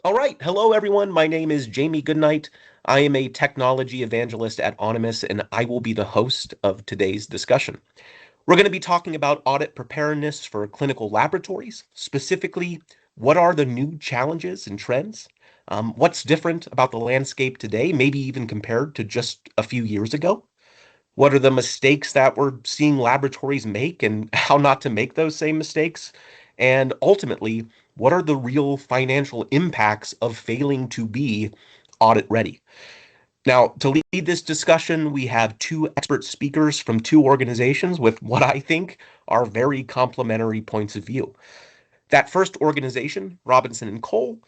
All right. Hello, everyone. My name is Jamie Goodnight. I am a technology evangelist at Onymos, and I will be the host of today's discussion. We're going to be talking about audit preparedness for clinical laboratories. Specifically, what are the new challenges and trends? What's different about the landscape today, maybe even compared to just a few years ago? What are the mistakes that we're seeing laboratories make and how not to make those same mistakes? And ultimately, what are the real financial impacts of failing to be audit ready? Now, to lead this discussion, we have two expert speakers from two organizations with what I think are very complementary points of view. That first organization, Robinson+Cole,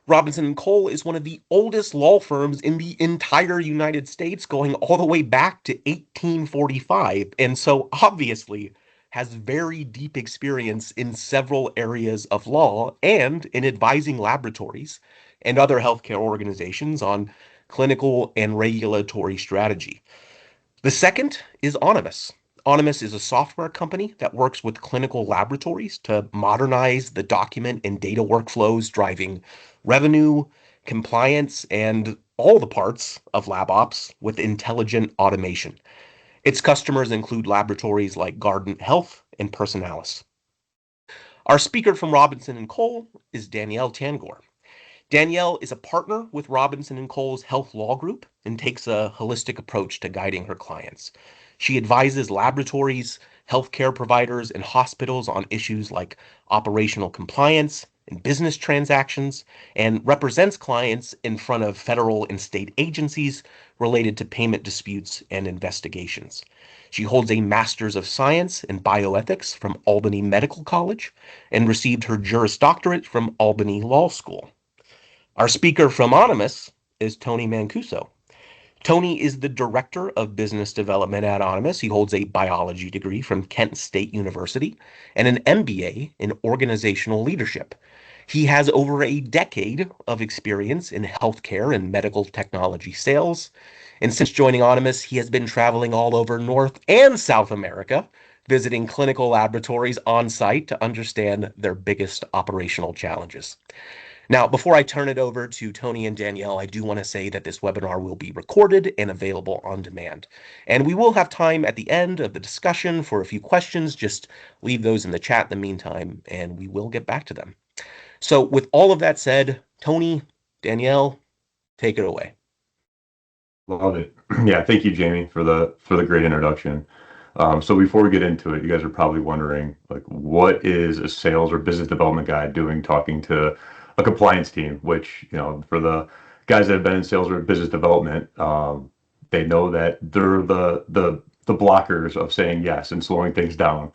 Robinson+Cole is one of the oldest law firms in the entire United States, going all the way back to 1845, and so obviously has very deep experience in several areas of law and in advising laboratories and other healthcare organizations on clinical and regulatory strategy. The second is Onymos. Onymos is a software company that works with clinical laboratories to modernize the document and data workflows, driving revenue, compliance, and all the parts of lab ops with intelligent automation. Its customers include laboratories like Guardant Health and Personalis. Our speaker from Robinson+Cole is Danielle Tangorre. Danielle is a partner with Robinson+Cole's Health Law Group and takes a holistic approach to guiding her clients. She advises laboratories, healthcare providers, and hospitals on issues like operational compliance and business transactions, and represents clients in front of federal and state agencies related to payment disputes and investigations. She holds a Master's of Science in Bioethics from Albany Medical College and received her Juris Doctorate from Albany Law School. Our speaker from Onymos is Tony Mancuso. Tony is the Director of Business Development at Onymos. He holds a biology degree from Kent State University and an MBA in Organizational Leadership. He has over a decade of experience in healthcare and medical technology sales. And since joining Onymos, he has been traveling all over North and South America, visiting clinical laboratories on site to understand their biggest operational challenges. Now, before I turn it over to Tony and Danielle, I do want to say that this webinar will be recorded and available on demand. And we will have time at the end of the discussion for a few questions. Just leave those in the chat in the meantime, and we will get back to them. So with all of that said, Tony, Danielle, take it away. Love it. Yeah, thank you, Jamie, for the great introduction. So before we get into it, you guys are probably wondering, like, what is a sales or business development guy doing talking to a compliance team? Which, for the guys that have been in sales or business development, they know that they're the blockers of saying yes and slowing things down.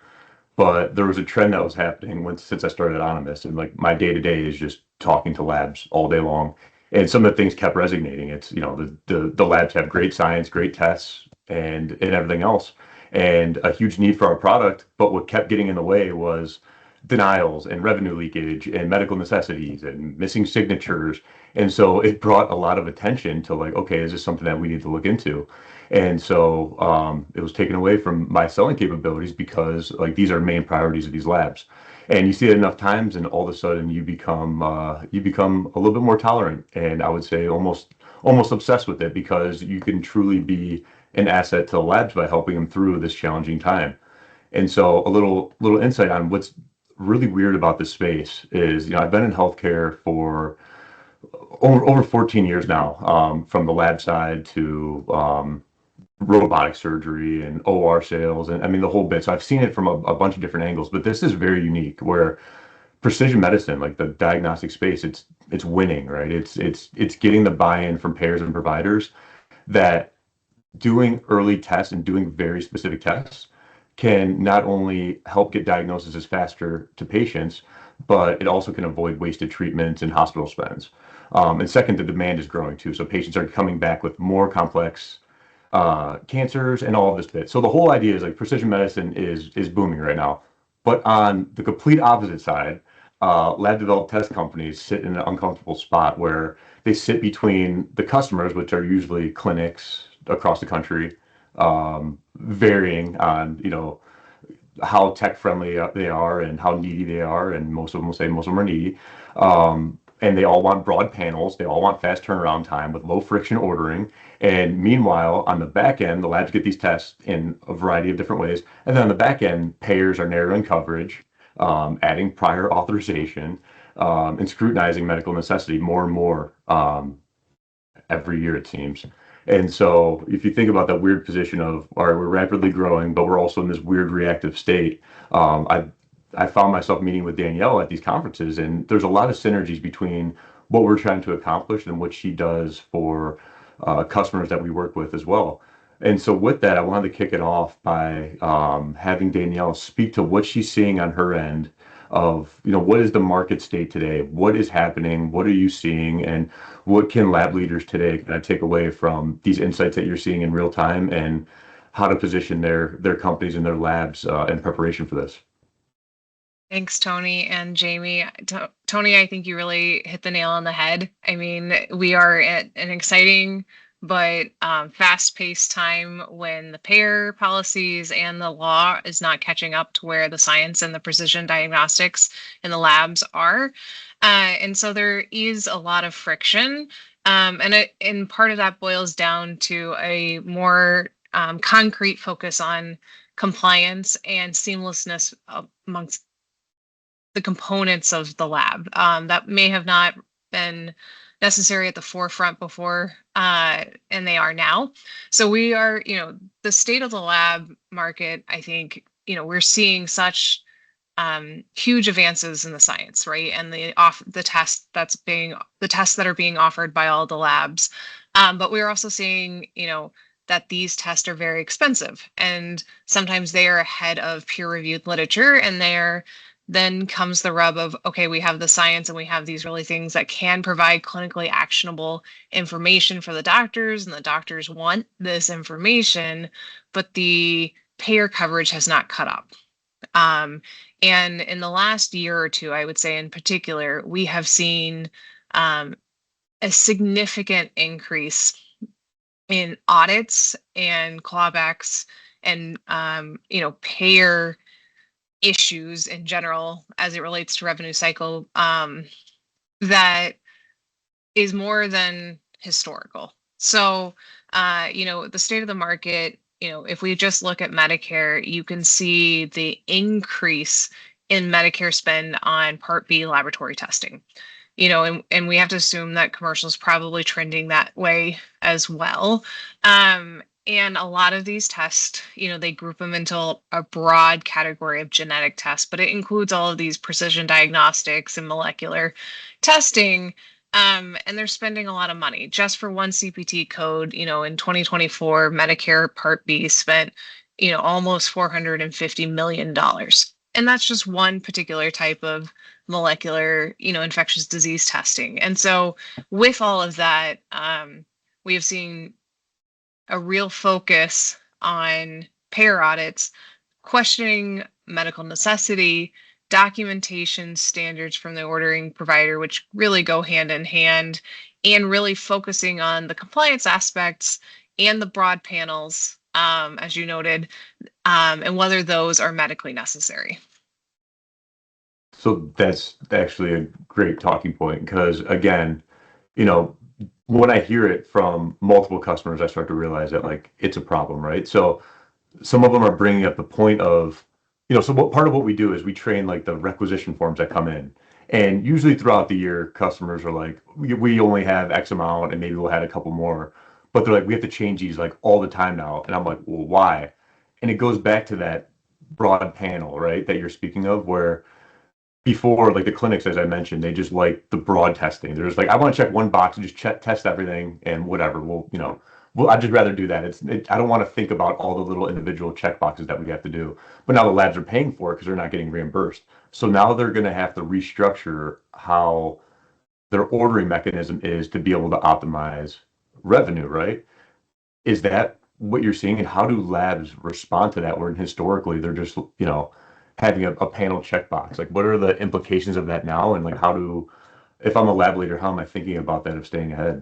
But there was a trend that was happening since I started at Onymos, and like my day to day is just talking to labs all day long. And some of the things kept resonating. It's, the labs have great science, great tests, and everything else, and a huge need for our product. But what kept getting in the way was denials and revenue leakage and medical necessities and missing signatures. And so it brought a lot of attention to, like, okay, is this something that we need to look into? And so it was taken away from my selling capabilities because, like, these are main priorities of these labs. And you see it enough times, and all of a sudden you become a little bit more tolerant, and I would say almost obsessed with it, because you can truly be an asset to the labs by helping them through this challenging time. And so a little insight on what's really weird about this space is, I've been in healthcare for over 14 years now, from the lab side to robotic surgery and OR sales, and I mean the whole bit. So I've seen it from a bunch of different angles, but this is very unique where precision medicine, like the diagnostic space, it's winning, right? It's getting the buy-in from payers and providers that doing early tests and doing very specific tests can not only help get diagnoses faster to patients, but it also can avoid wasted treatments and hospital spends. And second, the demand is growing too. So patients are coming back with more complex cancers and all of this bit. So the whole idea is, like, precision medicine is booming right now. But on the complete opposite side, lab developed test companies sit in an uncomfortable spot where they sit between the customers, which are usually clinics across the country, varying on, how tech friendly they are and how needy they are, and most of them will say most of them are needy. and they all want broad panels. They all want fast turnaround time with low friction ordering. And meanwhile, on the back end, the labs get these tests in a variety of different ways. And then on the back end, payers are narrowing coverage, adding prior authorization, and scrutinizing medical necessity more and more every year, it seems. And so if you think about that weird position of, all right, we're rapidly growing, but we're also in this weird reactive state. I found myself meeting with Danielle at these conferences, and there's a lot of synergies between what we're trying to accomplish and what she does for customers that we work with as well. And so with that, I wanted to kick it off by having Danielle speak to what she's seeing on her end of, what is the market state today? What is happening? What are you seeing? And what can lab leaders today kind of take away from these insights that you're seeing in real time, and how to position their companies and their labs in preparation for this? Thanks, Tony and Jamie. Tony, I think you really hit the nail on the head. I mean, we are at an exciting but fast-paced time when the payer policies and the law is not catching up to where the science and the precision diagnostics in the labs are. And so there is a lot of friction. And part of that boils down to a more concrete focus on compliance and seamlessness amongst the components of the lab that may have not been necessary at the forefront before, and they are now. So we are, the state of the lab market, I think, we're seeing such huge advances in the science, right? And the tests that are being offered by all the labs. But we're also seeing, that these tests are very expensive, and sometimes they are ahead of peer-reviewed literature, and then comes the rub of, okay, we have the science and we have these really things that can provide clinically actionable information for the doctors, and the doctors want this information, but the payer coverage has not caught up. And in the last year or two, I would say in particular, we have seen a significant increase in audits and clawbacks and payer issues in general as it relates to revenue cycle that is more than historical. So, the state of the market, if we just look at Medicare, you can see the increase in Medicare spend on Part B laboratory testing. And we have to assume that commercial is probably trending that way as well. And a lot of these tests, they group them into a broad category of genetic tests, but it includes all of these precision diagnostics and molecular testing. And they're spending a lot of money just for one CPT code. In 2024, Medicare Part B spent, almost $450 million. And that's just one particular type of molecular, infectious disease testing. And so with all of that, we have seen a real focus on payer audits, questioning medical necessity, documentation standards from the ordering provider, which really go hand in hand, and really focusing on the compliance aspects and the broad panels, as you noted, and whether those are medically necessary. So that's actually a great talking point, because again, you know, when I hear it from multiple customers, I start to realize that like it's a problem, right? So some of them are bringing up the point of, so what part of what we do is we train like the requisition forms that come in. And usually throughout the year, customers are like, we only have X amount and maybe we'll add a couple more. But they're like, we have to change these like all the time now. And I'm like, well, why? And it goes back to that broad panel, right, that you're speaking of, where before, like the clinics, as I mentioned, they just like the broad testing. They're just like, I want to check one box and just test everything and whatever. Well, I'd just rather do that. I don't want to think about all the little individual check boxes that we have to do. But now the labs are paying for it because they're not getting reimbursed. So now they're going to have to restructure how their ordering mechanism is to be able to optimize revenue, right? Is that what you're seeing, and how do labs respond to that? Where historically they're just, having a panel checkbox. Like, what are the implications of that now? And like, if I'm a lab leader, how am I thinking about that of staying ahead?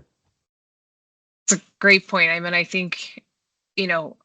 It's a great point. I mean, I think, you know,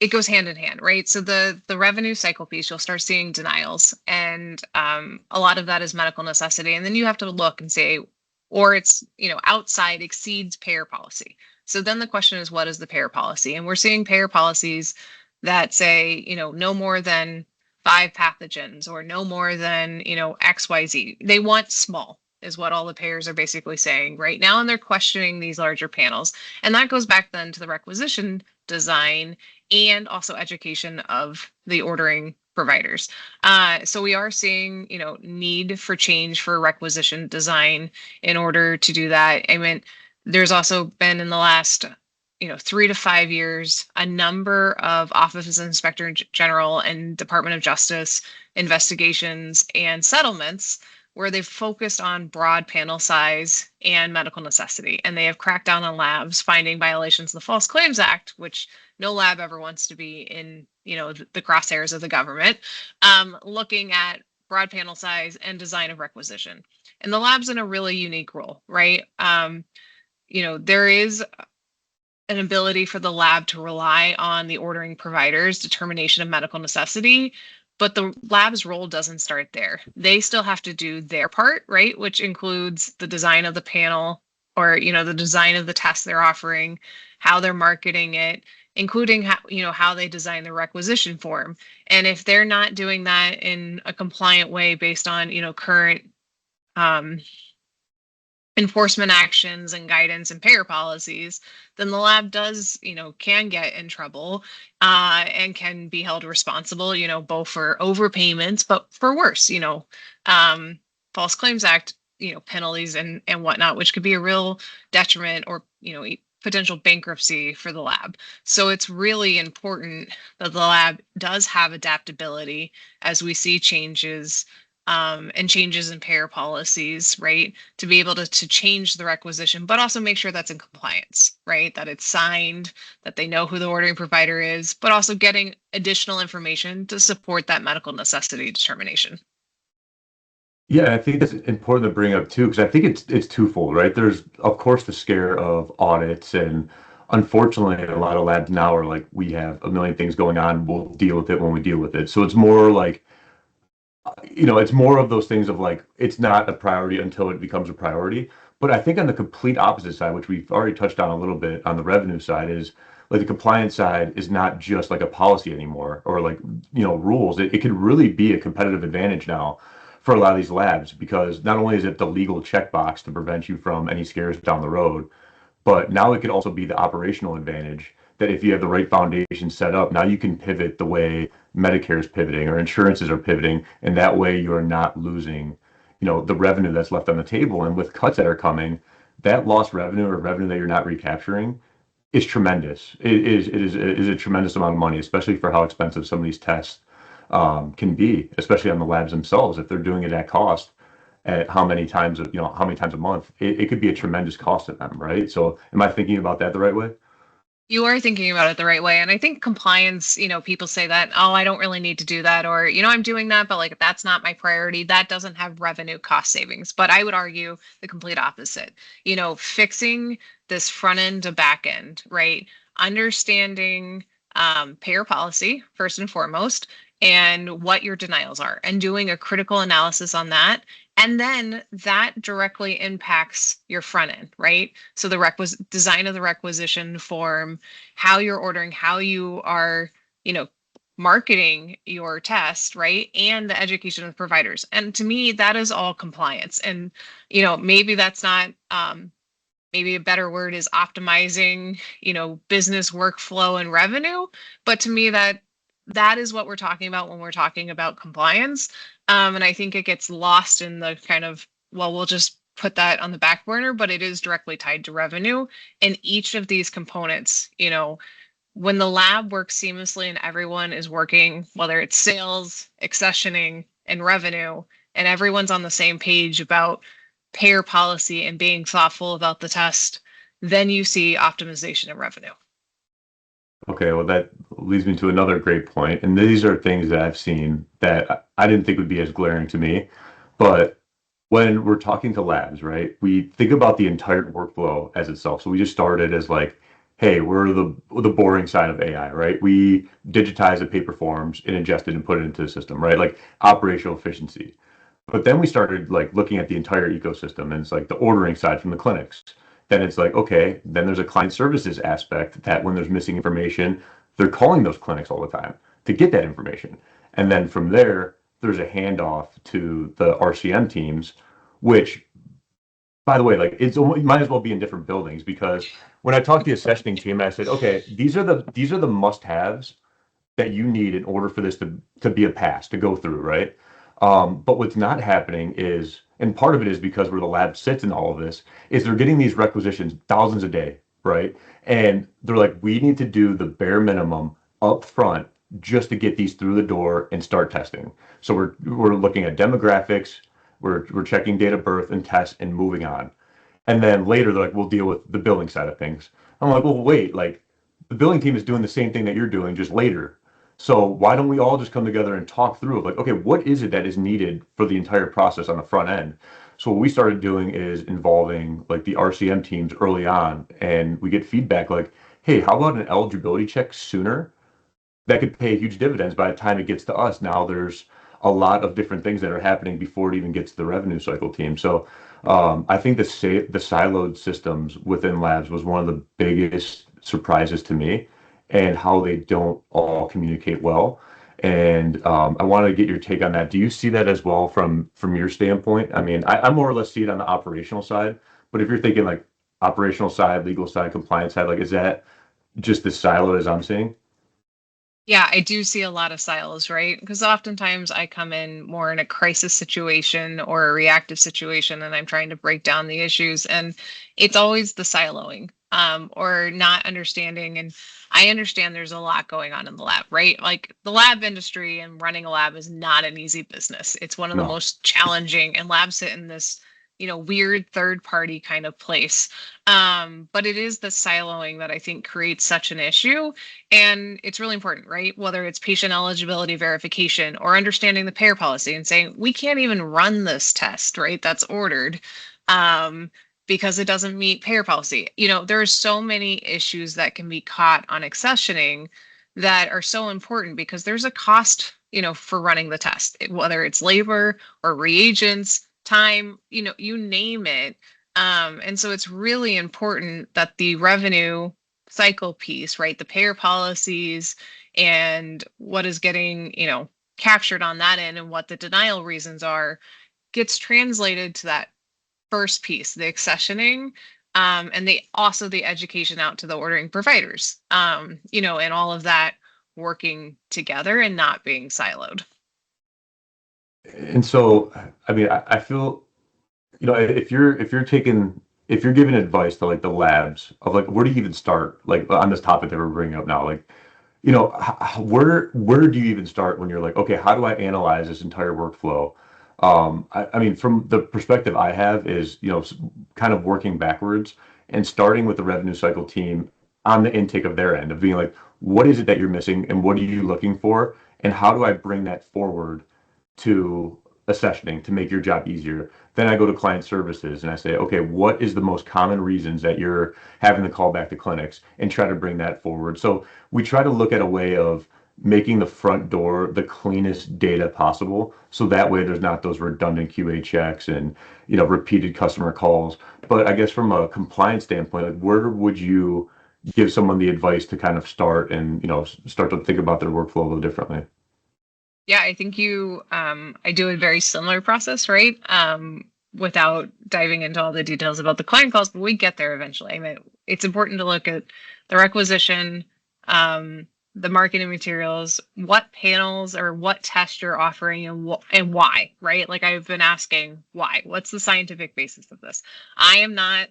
it goes hand in hand, right? So the revenue cycle piece, you'll start seeing denials, and a lot of that is medical necessity, and then you have to look and say, or it's outside exceeds payer policy. So then the question is, what is the payer policy? And we're seeing payer policies that say, no more than 5 pathogens or no more than XYZ. They want small is what all the payers are basically saying right now, and they're questioning these larger panels. And that goes back then to the requisition design and also education of the ordering providers. So we are seeing, need for change for requisition design in order to do that. I mean, there's also been in the last 3 to 5 years, a number of Office of Inspector General and Department of Justice investigations and settlements where they've focused on broad panel size and medical necessity. And they have cracked down on labs finding violations of the False Claims Act, which no lab ever wants to be in, the crosshairs of the government, looking at broad panel size and design of requisition. And the lab's in a really unique role, right? There is an ability for the lab to rely on the ordering provider's determination of medical necessity, but the lab's role doesn't start there. They still have to do their part, right? Which includes the design of the panel or, the design of the test they're offering, how they're marketing it, including how they design the requisition form. And if they're not doing that in a compliant way based on, current enforcement actions and guidance and payer policies, then the lab does, can get in trouble and can be held responsible, both for overpayments, but for worse, False Claims Act, penalties and whatnot, which could be a real detriment or, potential bankruptcy for the lab. So it's really important that the lab does have adaptability as we see changes and changes in payer policies, right? To be able to change the requisition, but also make sure that's in compliance, right? That it's signed, that they know who the ordering provider is, but also getting additional information to support that medical necessity determination. Yeah, I think that's important to bring up too, because I think it's twofold, right? There's of course the scare of audits, and unfortunately, a lot of labs now are like, we have a million things going on. We'll deal with it when we deal with it. So it's more like, it's more of those things of like, it's not a priority until it becomes a priority. But I think on the complete opposite side, which we've already touched on a little bit on the revenue side, is like the compliance side is not just like a policy anymore or like, rules. It could really be a competitive advantage now for a lot of these labs, because not only is it the legal checkbox to prevent you from any scares down the road, but now it could also be the operational advantage that if you have the right foundation set up, now you can pivot the way Medicare is pivoting or insurances are pivoting, and that way you're not losing, the revenue that's left on the table. And with cuts that are coming, that lost revenue or revenue that you're not recapturing is tremendous. It is a tremendous amount of money, especially for how expensive some of these tests can be, especially on the labs themselves. If they're doing it at cost, at how many times a month, it could be a tremendous cost to them, right? So am I thinking about that the right way? You are thinking about it the right way. And I think compliance, people say that, oh, I don't really need to do that. Or, I'm doing that, but like, that's not my priority. That doesn't have revenue cost savings. But I would argue the complete opposite, fixing this front end to back end, right? Understanding payer policy, first and foremost, and what your denials are, and doing a critical analysis on that. And then that directly impacts your front end, right? So the design of the requisition form, how you're ordering, how you are, marketing your test, right? And the education of providers. And to me, that is all compliance. And, maybe that's not, maybe a better word is optimizing, business workflow and revenue. But to me, that is what we're talking about when we're talking about compliance. And I think it gets lost in the kind of, well, we'll just put that on the back burner, but it is directly tied to revenue. And each of these components, when the lab works seamlessly and everyone is working, whether it's sales, accessioning, and revenue, and everyone's on the same page about payer policy and being thoughtful about the test, then you see optimization of revenue. Okay, well, that leads me to another great point. And these are things that I've seen that I didn't think would be as glaring to me. But when we're talking to labs, right, we think about the entire workflow as itself. So we just started as like, hey, we're the boring side of AI, right? We digitize the paper forms and ingest it and put it into the system, right? Like operational efficiency. But then we started like looking at the entire ecosystem, and it's like the ordering side from the clinics. Then it's like, okay, then there's a client services aspect that when there's missing information, they're calling those clinics all the time to get that information. And then from there, there's a handoff to the RCM teams, which, by the way, like it might as well be in different buildings, because when I talked to the accessioning team, I said, okay, these are the must-haves that you need in order for this to be a pass to go through, right? But what's not happening is, and part of it is because where the lab sits in all of this, is they're getting these requisitions thousands a day, right? And they're like, we need to do the bare minimum up front just to get these through the door and start testing. So we're looking at demographics, we're checking date of birth and tests and moving on. And then later they're like, we'll deal with the billing side of things. I'm like, well, wait, like the billing team is doing the same thing that you're doing, just later. So why don't we all just come together and talk through like, okay, what is it that is needed for the entire process on the front end? So what we started doing is involving like the RCM teams early on, and we get feedback like, hey, how about an eligibility check sooner? That could pay huge dividends by the time it gets to us. Now there's a lot of different things that are happening before it even gets to the revenue cycle team. So I think the siloed systems within labs was one of the biggest surprises to me, and how they don't all communicate well. And I want to get your take on that. Do you see that as well from your standpoint? I mean, I more or less see it on the operational side, but if you're thinking like operational side, legal side, compliance side, like is that just as siloed as I'm seeing? Yeah, I do see a lot of silos, right? Because oftentimes I come in more in a crisis situation or a reactive situation and I'm trying to break down the issues. And it's always the siloing or not understanding. And I understand there's a lot going on in the lab, right? Like the lab industry and running a lab is not an easy business. It's one of the No. most challenging, and labs sit in this, weird third party kind of place. But it is the siloing that I think creates such an issue, and it's really important, right? Whether it's patient eligibility verification or understanding the payer policy and saying, we can't even run this test, right? That's ordered um, because it doesn't meet payer policy. There are so many issues that can be caught on accessioning that are so important because there's a cost, for running the test, whether it's labor or reagents, time, you name it. And so it's really important that the revenue cycle piece, right? The payer policies and what is getting, captured on that end and what the denial reasons are gets translated to that first piece, the accessioning. And the education out to the ordering providers, and all of that working together and not being siloed. And so, I mean, I feel, if you're giving advice to like the labs of like where do you even start, like on this topic that we're bringing up now, like where do you even start when you're like, okay, how do I analyze this entire workflow? I mean, from the perspective I have is, kind of working backwards and starting with the revenue cycle team on the intake of their end of being like, what is it that you're missing and what are you looking for? And how do I bring that forward to accessioning to make your job easier? Then I go to client services and I say, okay, what is the most common reasons that you're having to call back to clinics, and try to bring that forward. So we try to look at a way of making the front door the cleanest data possible. So that way there's not those redundant QA checks and, repeated customer calls. But I guess from a compliance standpoint, like where would you give someone the advice to kind of start and, start to think about their workflow a little differently? Yeah, I think I do a very similar process, right? Without diving into all the details about the client calls, but we get there eventually. I mean, it's important to look at the requisition, the marketing materials, what panels or what test you're offering, and why, right? Like I've been asking why. What's the scientific basis of this? I am not,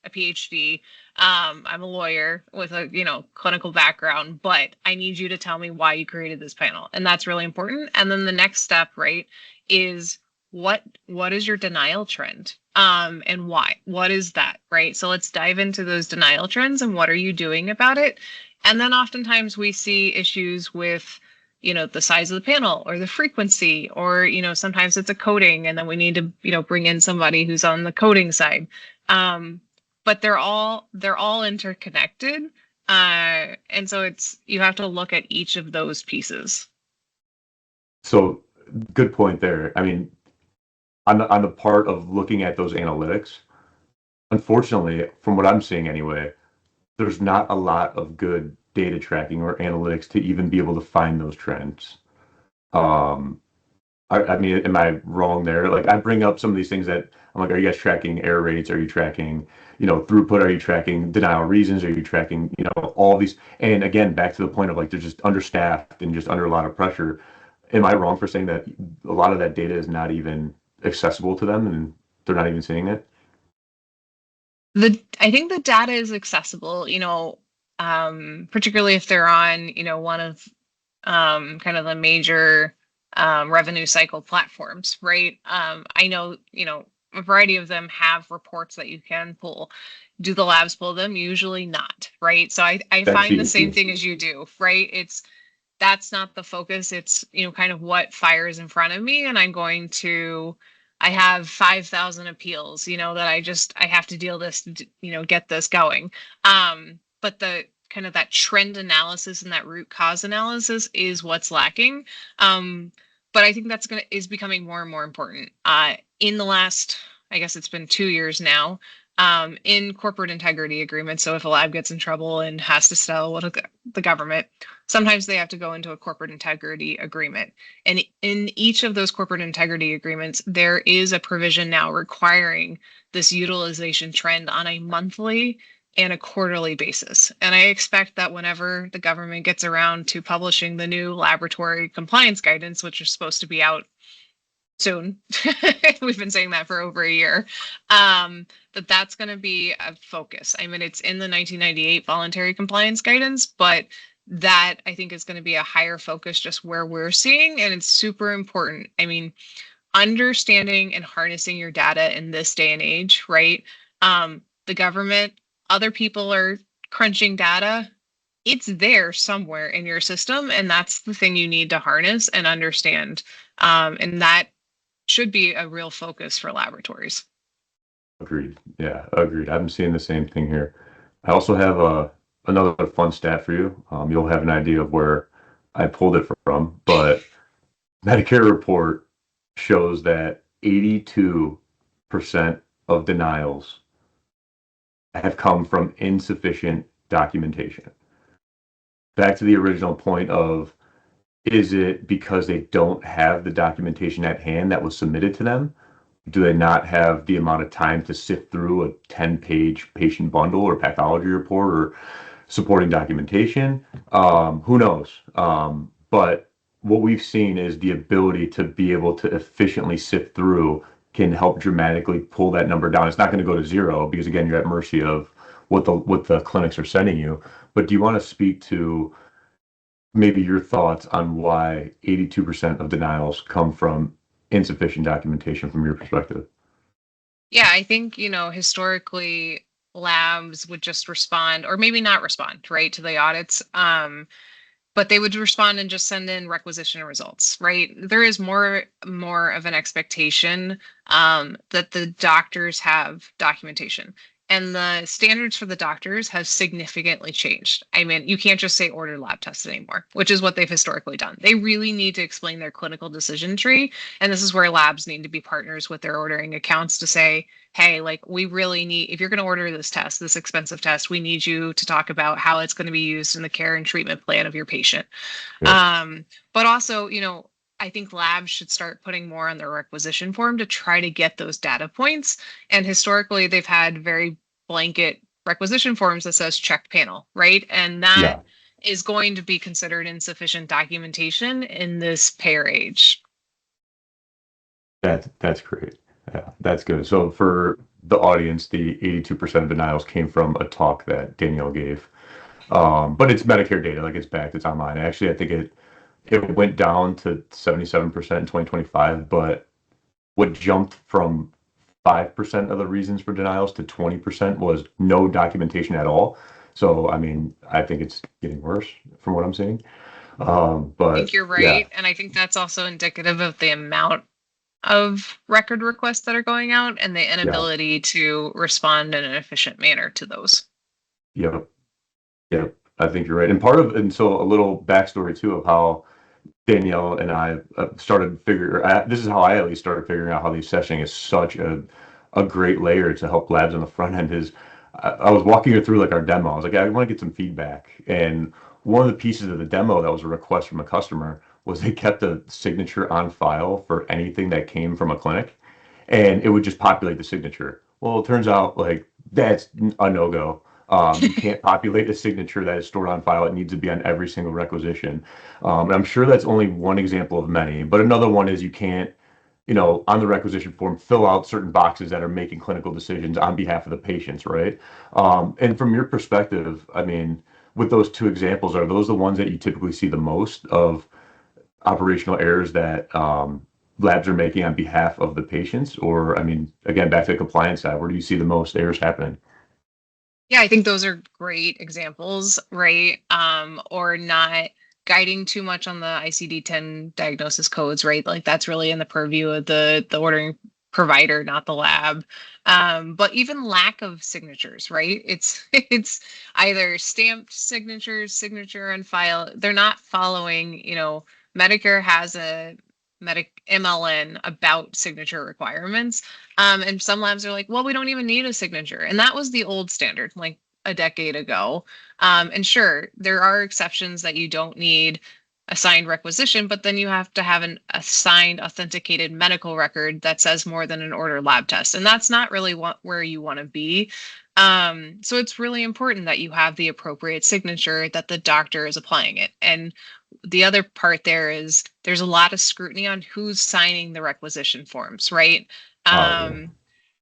a PhD. I'm a lawyer with a, clinical background, but I need you to tell me why you created this panel. And that's really important. And then the next step, right, is what is your denial trend? And why? What is that, right? So let's dive into those denial trends and what are you doing about it? And then oftentimes we see issues with, the size of the panel or the frequency, or, sometimes it's a coding and then we need to, bring in somebody who's on the coding side. but they're all interconnected. And so you have to look at each of those pieces. So good point there. I mean, on the part of looking at those analytics, unfortunately, from what I'm seeing anyway, there's not a lot of good data tracking or analytics to even be able to find those trends. I mean, am I wrong there? Like, I bring up some of these things that I'm like, are you guys tracking error rates? Are you tracking, throughput? Are you tracking denial reasons? Are you tracking, all these? And again, back to the point of like, they're just understaffed and just under a lot of pressure. Am I wrong for saying that a lot of that data is not even accessible to them and they're not even seeing it? I think the data is accessible, particularly if they're on, one of kind of the major revenue cycle platforms, right? I know, a variety of them have reports that you can pull. Do the labs pull them? Usually not, right? So I That's find the the same issue. thing as you do, right? That's not the focus. It's, kind of what fires in front of me. And I have 5,000 appeals, that I have to deal this, get this going. But the kind of that trend analysis and that root cause analysis is what's lacking. But I think is becoming more and more important. In the last, I guess it's been 2 years now, in corporate integrity agreements. So if a lab gets in trouble and has to sell the government, sometimes they have to go into a corporate integrity agreement. And in each of those corporate integrity agreements, there is a provision now requiring this utilization trend on a monthly and a quarterly basis. And I expect that whenever the government gets around to publishing the new laboratory compliance guidance, which is supposed to be out soon, we've been saying that for over a year, that's going to be a focus. I mean, it's in the 1998 voluntary compliance guidance, but that I think is going to be a higher focus just where we're seeing, and it's super important. I mean, understanding and harnessing your data in this day and age, right? The government, other people are crunching data. It's there somewhere in your system, and that's the thing you need to harness and understand. And that should be a real focus for laboratories. Agreed. Yeah, agreed. I'm seeing the same thing here. I also have another fun stat for you. You'll have an idea of where I pulled it from, but Medicare report shows that 82% of denials have come from insufficient documentation. Back to the original point of, is it because they don't have the documentation at hand that was submitted to them? Do they not have the amount of time to sift through a 10-page patient bundle or pathology report or supporting documentation? Who knows? But what we've seen is the ability to be able to efficiently sift through can help dramatically pull that number down. It's not going to go to zero because again, you're at mercy of what the clinics are sending you. But do you want to speak to maybe your thoughts on why 82% of denials come from insufficient documentation from your perspective? Yeah, I think, historically labs would just respond or maybe not respond, right, to the audits. But they would respond and just send in requisition results, right? There is more of an expectation that the doctors have documentation. And the standards for the doctors have significantly changed. I mean, you can't just say order lab tests anymore, which is what they've historically done. They really need to explain their clinical decision tree. And this is where labs need to be partners with their ordering accounts to say, hey, like we really need, if you're going to order this test, this expensive test, we need you to talk about how it's going to be used in the care and treatment plan of your patient. Yep. But also, I think labs should start putting more on their requisition form to try to get those data points. And historically, they've had very blanket requisition forms that says checked panel, right? And that Yeah, is going to be considered insufficient documentation in this payer age. that's great. Yeah, that's good. So for the audience, the 82% of denials came from a talk that Danielle gave. But it's Medicare data, like it's backed, it's online. Actually, I think it went down to 77% in 2025, but what jumped from 5% of the reasons for denials to 20% was no documentation at all. So, I mean, I think it's getting worse from what I'm seeing. I think But you're yeah, right. And I think that's also indicative of the amount of record requests that are going out and the Yeah. inability to respond in an efficient manner to those. Yep. Yep. I think you're right. And so a little backstory too of how Danielle and I started figuring. This is how I at least started figuring out how the sessioning is such a great layer to help labs on the front end. Is I was walking her through like our demo. I was like, I want to get some feedback, and one of the pieces of the demo that was a request from a customer was they kept a signature on file for anything that came from a clinic, and it would just populate the signature. Well, it turns out like that's a no-go. You can't populate a signature that is stored on file. It needs to be on every single requisition. And I'm sure that's only one example of many, but another one is you can't, on the requisition form, fill out certain boxes that are making clinical decisions on behalf of the patients, right? And from your perspective, I mean, with those two examples, are those the ones that you typically see the most of operational errors that labs are making on behalf of the patients? Or, I mean, again, back to the compliance side, where do you see the most errors happening? Yeah, I think those are great examples, right? Or not guiding too much on the ICD-10 diagnosis codes, right? Like that's really in the purview of the ordering provider, not the lab. But even lack of signatures, right? It's it's either stamped signatures, signature and file. They're not following, Medicare has a MLN about signature requirements. And some labs are like, well, we don't even need a signature. And that was the old standard, like a decade ago. And sure, there are exceptions that you don't need a signed requisition, but then you have to have a signed authenticated medical record that says more than an order lab test. And that's not really where you want to be. So it's really important that you have the appropriate signature that the doctor is applying it. And the other part there is there's a lot of scrutiny on who's signing the requisition forms, right? Oh, yeah. Um,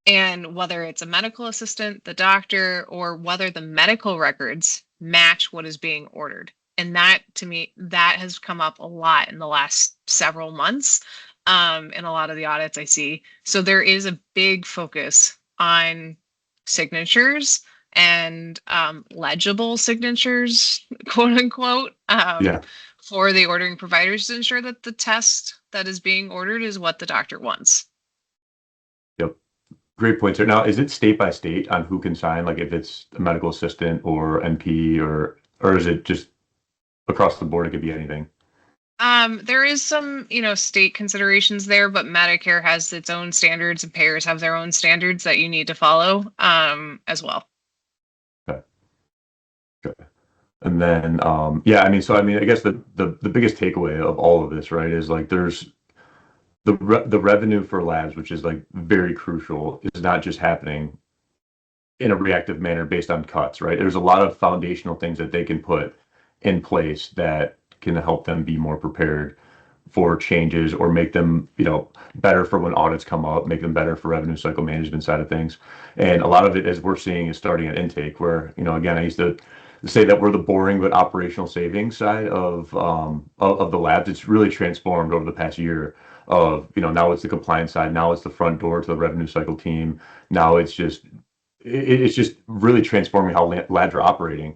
and whether it's a medical assistant, the doctor, or whether the medical records match what is being ordered. And that to me, that has come up a lot in the last several months in a lot of the audits I see. So there is a big focus on signatures and legible signatures, quote unquote, Yeah. for the ordering providers to ensure that the test that is being ordered is what the doctor wants. Yep. Great points there. Now, is it state by state on who can sign, like if it's a medical assistant or NP or is it just across the board? It could be anything. There is some, state considerations there, but Medicare has its own standards and payers have their own standards that you need to follow, as well. Okay. Okay. And then, yeah, I mean, so I mean, I guess the biggest takeaway of all of this, right, is like there's the revenue for labs, which is like very crucial, is not just happening in a reactive manner based on cuts, right? There's a lot of foundational things that they can put in place that can help them be more prepared for changes or make them, better for when audits come up, make them better for revenue cycle management side of things. And a lot of it, as we're seeing, is starting at intake, where, again, I used to say that we're the boring but operational savings side of the labs. It's really transformed over the past year of, now it's the compliance side, now it's the front door to the revenue cycle team. Now it's just really transforming how labs are operating.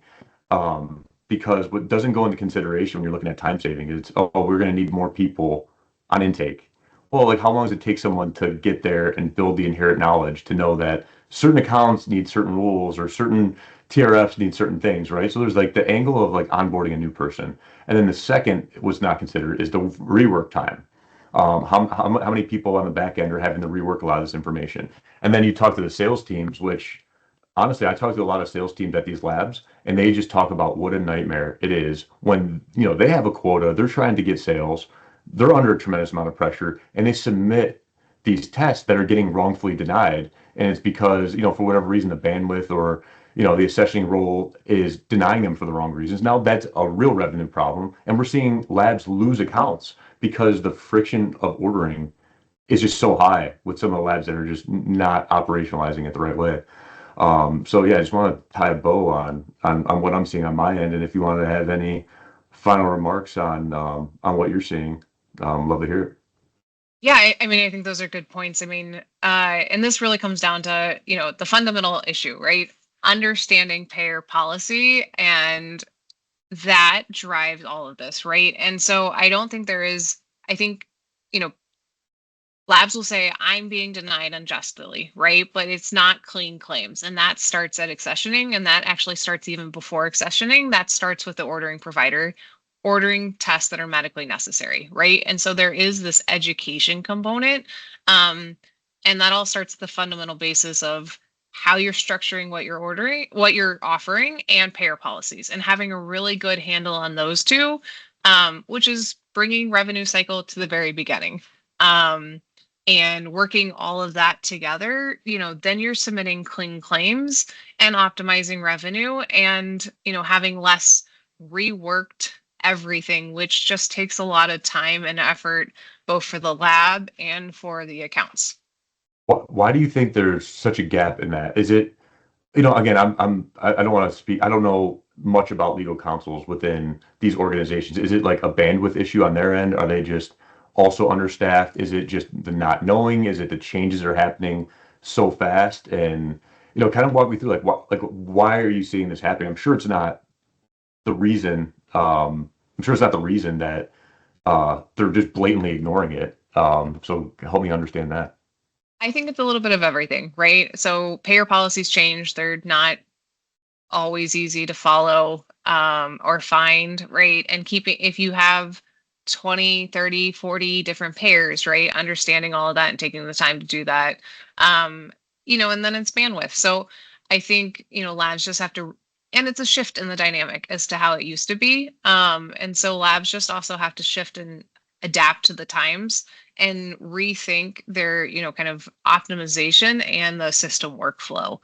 Because what doesn't go into consideration when you're looking at time saving is, oh, we're going to need more people on intake. Well, like how long does it take someone to get there and build the inherent knowledge to know that certain accounts need certain rules or certain TRFs need certain things, right? So there's like the angle of like onboarding a new person. And then the second was not considered is the rework time. How many people on the back end are having to rework a lot of this information? And then you talk to the sales teams, which honestly, I talk to a lot of sales teams at these labs, and they just talk about what a nightmare it is when, they have a quota, they're trying to get sales, they're under a tremendous amount of pressure, and they submit these tests that are getting wrongfully denied. And it's because, for whatever reason, the bandwidth or, the accessioning role is denying them for the wrong reasons. Now that's a real revenue problem. And we're seeing labs lose accounts because the friction of ordering is just so high with some of the labs that are just not operationalizing it the right way. So yeah, I just want to tie a bow on what I'm seeing on my end, and if you want to have any final remarks on what you're seeing, love to hear it. Yeah, I mean, I think those are good points. I mean, and this really comes down to, the fundamental issue, right? Understanding payer policy, and that drives all of this, right? And so I don't think there is, I think, you know, labs will say, I'm being denied unjustly, right? But it's not clean claims. And that starts at accessioning. And that actually starts even before accessioning. That starts with the ordering provider ordering tests that are medically necessary, right? And so there is this education component. Um, and that all starts at the fundamental basis of how you're structuring what you're ordering, what you're offering, and payer policies, and having a really good handle on those two, which is bringing revenue cycle to the very beginning. Um, and working all of that together, then you're submitting clean claims and optimizing revenue and, having less reworked everything, which just takes a lot of time and effort, both for the lab and for the accounts. Why do you think there's such a gap in that? Is it, again, I don't want to speak, I don't know much about legal counsels within these organizations. Is it like a bandwidth issue on their end? Are they just also understaffed? Is it just the not knowing? Is it the changes are happening so fast? And, kind of walk me through why are you seeing this happening? I'm sure it's not the reason, I'm sure it's not the reason that they're just blatantly ignoring it. So help me understand that. I think it's a little bit of everything, right? So payer policies change. They're not always easy to follow or find, right? And keeping, if you have 20, 30, 40 different pairs, right? Understanding all of that and taking the time to do that. Um, and then it's bandwidth. So I think, labs just have to, and it's a shift in the dynamic as to how it used to be. And so labs just also have to shift and adapt to the times and rethink their, kind of optimization and the system workflow,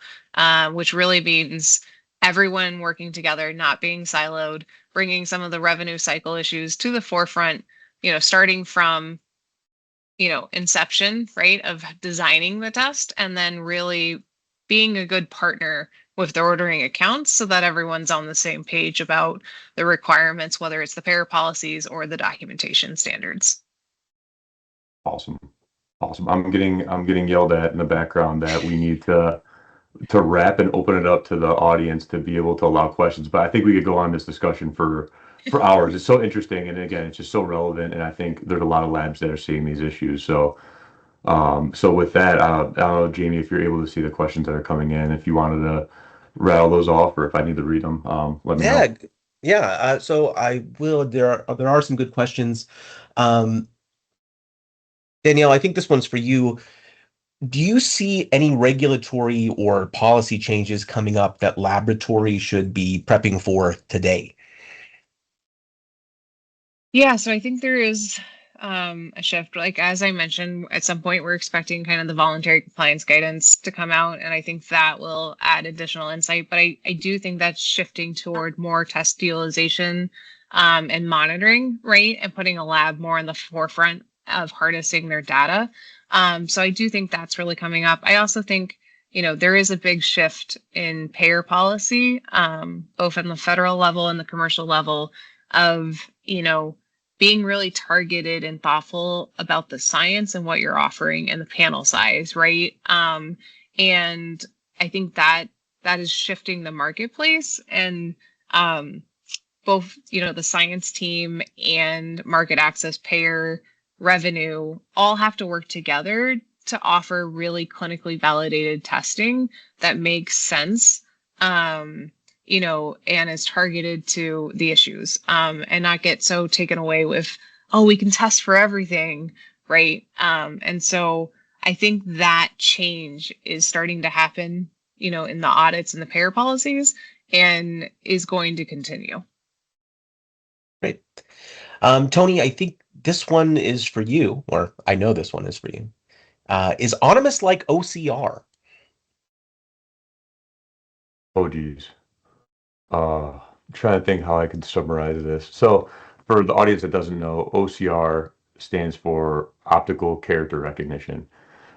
which really means everyone working together, not being siloed, bringing some of the revenue cycle issues to the forefront, starting from, inception, right, of designing the test and then really being a good partner with the ordering accounts so that everyone's on the same page about the requirements, whether it's the payer policies or the documentation standards. Awesome. Awesome. I'm getting yelled at in the background that we need to wrap and open it up to the audience to be able to allow questions. But I think we could go on this discussion for hours. It's so interesting, and again, it's just so relevant. And I think there's a lot of labs that are seeing these issues. So with that, I don't know, Jamie, if you're able to see the questions that are coming in, if you wanted to rattle those off, or if I need to read them, let me know. Yeah, yeah. So I will. There are some good questions. Um, Danielle, I think this one's for you. Do you see any regulatory or policy changes coming up that laboratories should be prepping for today? Yeah, so I think there is a shift. Like as I mentioned, at some point we're expecting kind of the voluntary compliance guidance to come out, and I think that will add additional insight. But I do think that's shifting toward more test utilization and monitoring, right? And putting a lab more in the forefront of harnessing their data. So I do think that's really coming up. I also think, there is a big shift in payer policy, both on the federal level and the commercial level of, being really targeted and thoughtful about the science and what you're offering and the panel size, right? And I think that is shifting the marketplace and both, the science team and market access payer revenue all have to work together to offer really clinically validated testing that makes sense. And is targeted to the issues, and not get so taken away with, oh, we can test for everything, right? And so I think that change is starting to happen, in the audits and the payer policies and is going to continue. Right. Tony, I think this one is for you, or I know this one is for you. Is Onymos like OCR? Oh, geez. I'm trying to think how I could summarize this. So, for the audience that doesn't know, OCR stands for optical character recognition.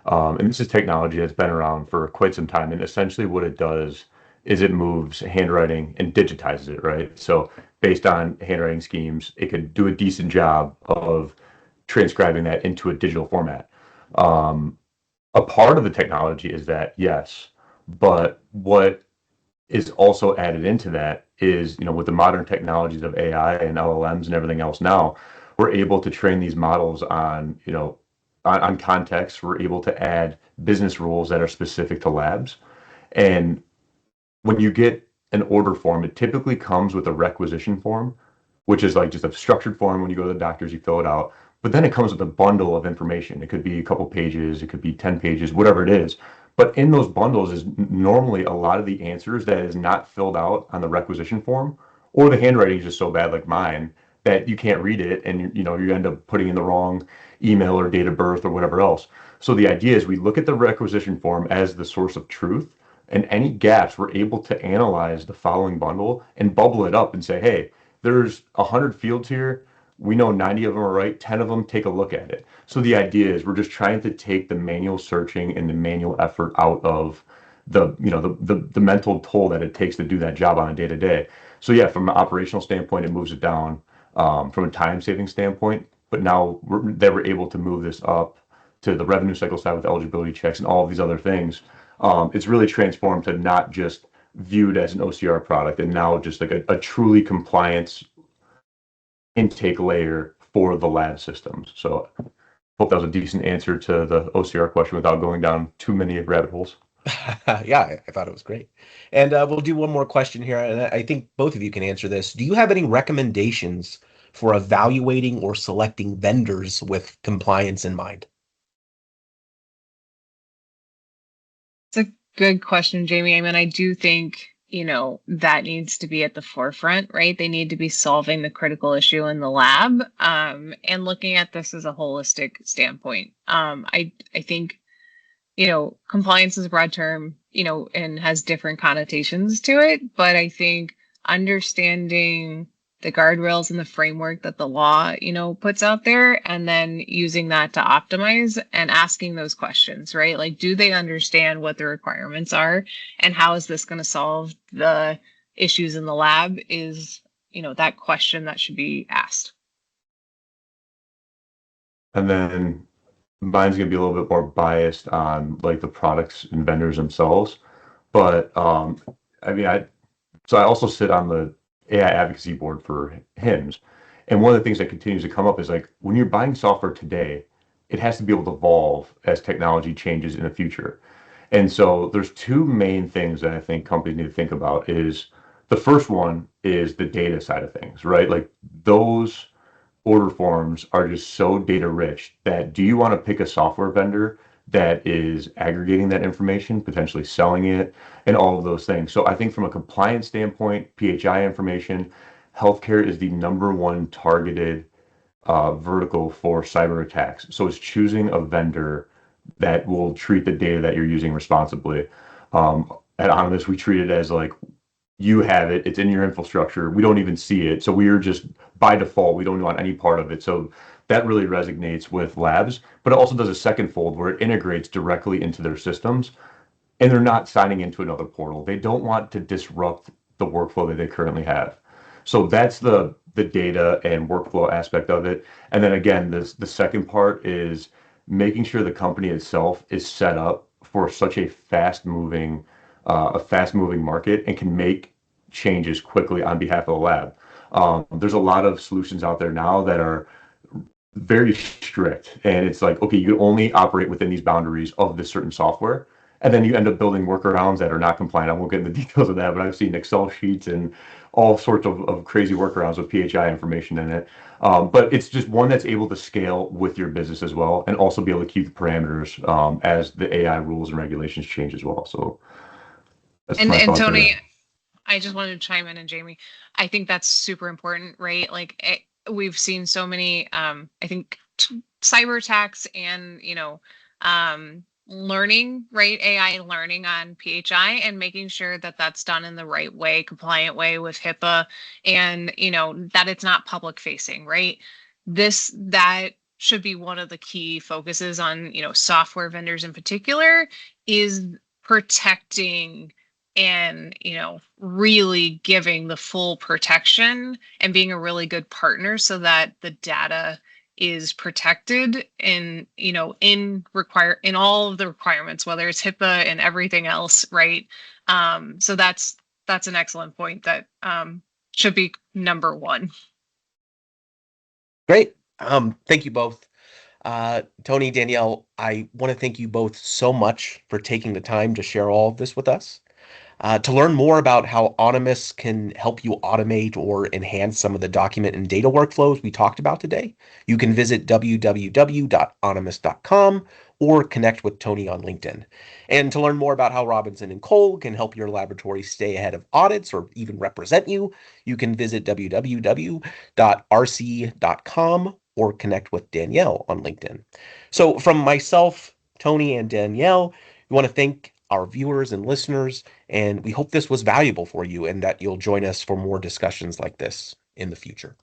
And this is technology that's been around for quite some time. And essentially, what it does is it moves handwriting and digitizes it, right? So, based on handwriting schemes, it could do a decent job of transcribing that into a digital format. Um, a part of the technology is that, yes, but what is also added into that is, with the modern technologies of AI and LLMs and everything else now, we're able to train these models on, on context, we're able to add business rules that are specific to labs. And when you get an order form, it typically comes with a requisition form, which is like just a structured form. When you go to the doctors, you fill it out. But then it comes with a bundle of information. It could be a couple pages, it could be 10 pages, whatever it is. But in those bundles is normally a lot of the answers that is not filled out on the requisition form, or the handwriting is just so bad, like mine, that you can't read it, and you end up putting in the wrong email or date of birth or whatever else. So the idea is we look at the requisition form as the source of truth, and any gaps we're able to analyze the following bundle and bubble it up and say, hey, there's 100 fields here. We know 90 of them are right. 10 of them, take a look at it. So the idea is we're just trying to take the manual searching and the manual effort out of the mental toll that it takes to do that job on a day to day. So yeah, from an operational standpoint, it moves it down. From a time saving standpoint, but now we're able to move this up to the revenue cycle side with eligibility checks and all of these other things. It's really transformed to not just viewed as an OCR product, and now just like a truly compliance intake layer for the lab systems. So hope that was a decent answer to the OCR question without going down too many rabbit holes. Yeah, I thought it was great. And we'll do one more question here, and I think both of you can answer this. Do you have any recommendations for evaluating or selecting vendors with compliance in mind? It's a good question, Jamie. I mean, I do think, that needs to be at the forefront, right? They need to be solving the critical issue in the lab, and looking at this as a holistic standpoint. I think, compliance is a broad term, and has different connotations to it. But I think understanding the guardrails and the framework that the law, puts out there, and then using that to optimize and asking those questions, right? Like, do they understand what the requirements are, and how is this going to solve the issues in the lab is, that question that should be asked. And then mine's going to be a little bit more biased on like the products and vendors themselves. But I mean, I also sit on the AI advocacy board for HIMSS. And one of the things that continues to come up is like when you're buying software today, it has to be able to evolve as technology changes in the future. And so there's two main things that I think companies need to think about is the first one is the data side of things, right? Like those order forms are just so data rich that do you want to pick a software vendor that is aggregating that information, potentially selling it, and all of those things? So I think from a compliance standpoint, PHI information, healthcare is the number one targeted vertical for cyber attacks. So it's choosing a vendor that will treat the data that you're using responsibly. At Onymos, we treat it as like you have it, it's in your infrastructure. We don't even see it. So we are just by default, we don't want any part of it. So that really resonates with labs, but it also does a second fold where it integrates directly into their systems and they're not signing into another portal. They don't want to disrupt the workflow that they currently have. So that's the data and workflow aspect of it. And then again, the second part is making sure the company itself is set up for such a fast moving market and can make changes quickly on behalf of the lab. There's a lot of solutions out there now that are very strict, and it's like, okay, you only operate within these boundaries of this certain software, and then you end up building workarounds that are not compliant. I won't get into the details of that, but I've seen Excel sheets and all sorts of crazy workarounds with PHI information in it. But it's just one that's able to scale with your business as well, and also be able to keep the parameters as the AI rules and regulations change as well. So that's my And thought Tony, there. I just wanted to chime in, and Jamie, I think that's super important, right? Like we've seen so many, I think cyber attacks and, learning, right? AI learning on PHI and making sure that that's done in the right way, compliant way with HIPAA, and, that it's not public facing, right? That should be one of the key focuses on, software vendors in particular, is protecting and really giving the full protection and being a really good partner so that the data is protected in in all of the requirements, whether it's HIPAA and everything else, right? So that's an excellent point that should be number one. Great. Thank you both. Tony, Danielle, I want to thank you both so much for taking the time to share all of this with us. To learn more about how Onymos can help you automate or enhance some of the document and data workflows we talked about today, you can visit www.onymos.com or connect with Tony on LinkedIn. And to learn more about how Robinson+Cole can help your laboratory stay ahead of audits or even represent you, you can visit www.rc.com or connect with Danielle on LinkedIn. So from myself, Tony, and Danielle, we want to thank our viewers and listeners, and we hope this was valuable for you and that you'll join us for more discussions like this in the future.